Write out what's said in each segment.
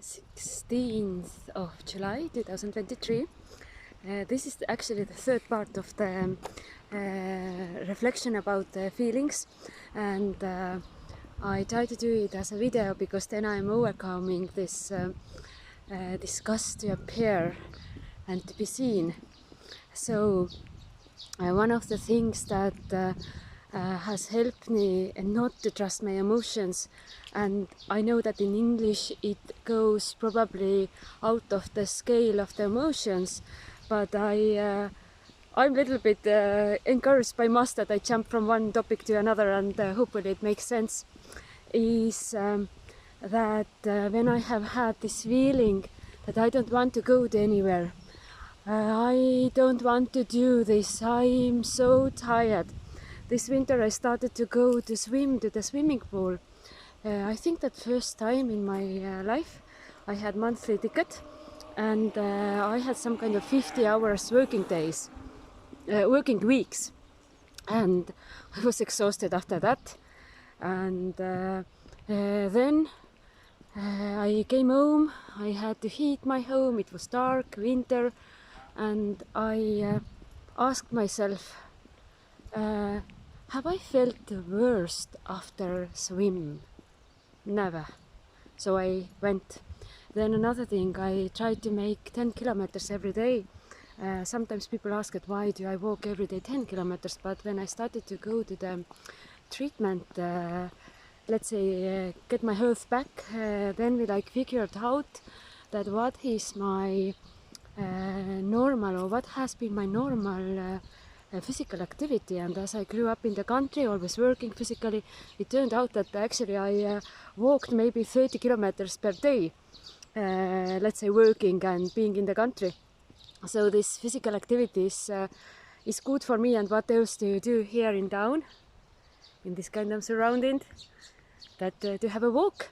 16th of July 2023. This is actually the third part of the reflection about feelings, and I try to do it as a video because then I'm overcoming this disgust to appear and to be seen. So one of the things that has helped me not to trust my emotions, and I know that in English it goes probably out of the scale of the emotions, but I'm a little bit encouraged by Mas that I jump from one topic to another, and hopefully it makes sense, is that when I have had this feeling that I don't want to go to anywhere, I don't want to do this, I'm so tired. This winter I started to go to swim to the swimming pool. I think that first time in my life I had monthly ticket, and I had some kind of 50 hours working days, working weeks, and I was exhausted after that. And then I came home, I had to heat my home, it was dark, winter, and I asked myself, have I felt the worst after swim? Never. So I went. Then another thing, I tried to make 10 kilometers every day. Sometimes people ask it, why do I walk every day 10 kilometers? But when I started to go to the treatment, let's say get my health back, then we figured out that what is my normal, or what has been my normal physical activity. And as I grew up in the country, always working physically, it turned out that actually I walked maybe 30 kilometers per day, let's say working and being in the country. So this physical activity is good for me. And what else do you do here in town, in this kind of surrounding, that to have a walk?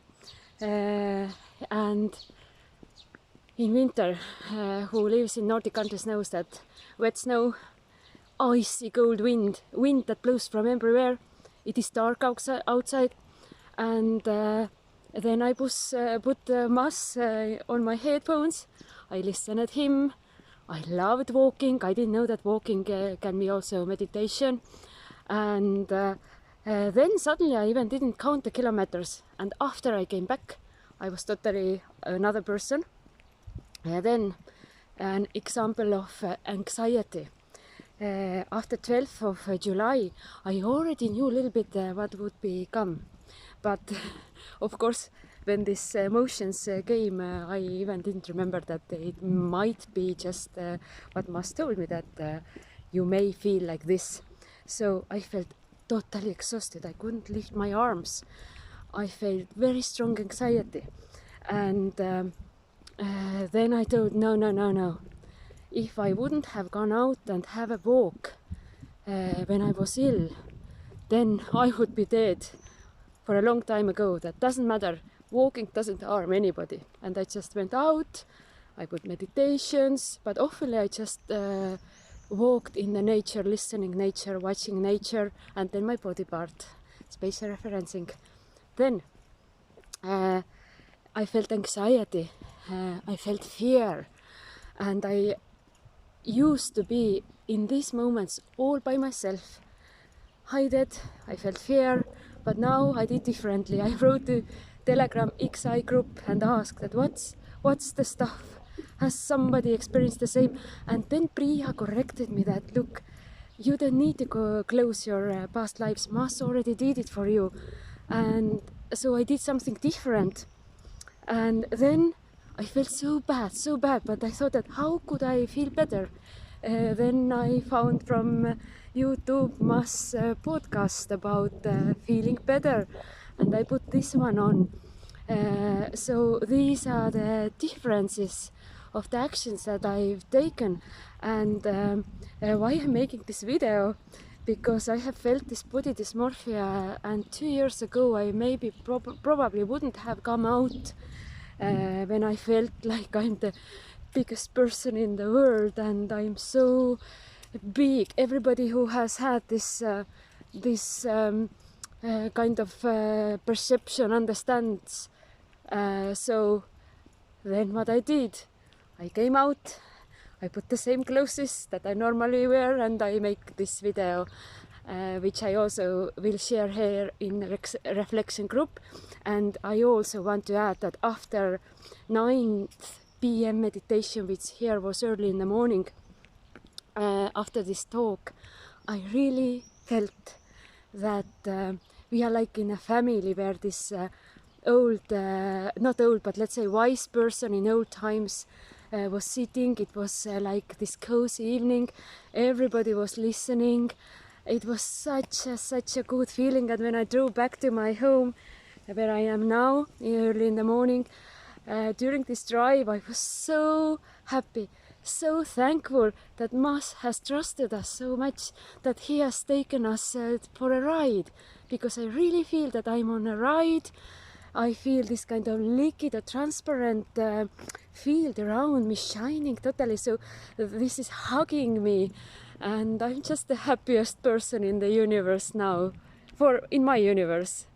And in winter, who lives in Nordic countries knows that wet snow, icy cold wind that blows from everywhere. It is dark outside, and then I put Mas on my headphones. I listen at him. I loved walking. I didn't know that walking can be also meditation. And then suddenly I even didn't count the kilometers. And after I came back, I was totally another person. Then an example of anxiety. After 12th of July, I already knew a little bit what would become. But of course, when these emotions came, I even didn't remember that it might be just what Mas told me, that you may feel like this. So I felt totally exhausted. I couldn't lift my arms. I felt very strong anxiety. And then I thought, no. If I wouldn't have gone out and have a walk when I was ill, then I would be dead for a long time ago. That doesn't matter. Walking doesn't harm anybody. And I just went out, I put meditations, but often I just walked in the nature, listening nature, watching nature, and then my body part, spatial referencing. Then I felt anxiety, I felt fear, and I used to be in these moments all by myself, hide it. I felt fear, but now I did differently. I wrote to Telegram XI group and asked that what's the stuff? Has somebody experienced the same? And then Priya corrected me that, look, you don't need to close your past lives. Mas already did it for you. And so I did something different. And then I felt so bad, but I thought that how could I feel better? Then I found from YouTube Mas podcast about feeling better, and I put this one on. So these are the differences of the actions that I've taken, and why I'm making this video, because I have felt this body dysmorphia, and 2 years ago I maybe probably wouldn't have come out when I felt like I'm the biggest person in the world and I'm so big. Everybody who has had this kind of perception understands. So Then what I did, I came out, I put the same clothes that I normally wear, and I make this video, which I also will share here in reflection group. And I also want to add that after 9 p.m. meditation, which here was early in the morning, after this talk, I really felt that we are like in a family where this old, not old, but let's say wise person in old times was sitting. It was like this cozy evening. Everybody was listening. It was such a good feeling. And when I drove back to my home, where I am now, early in the morning, during this drive, I was so happy, so thankful that Mas has trusted us so much, that he has taken us for a ride, because I really feel that I'm on a ride. I feel this kind of liquid or transparent field around me, shining totally. So this is hugging me, and I'm just the happiest person in the universe now, in my universe.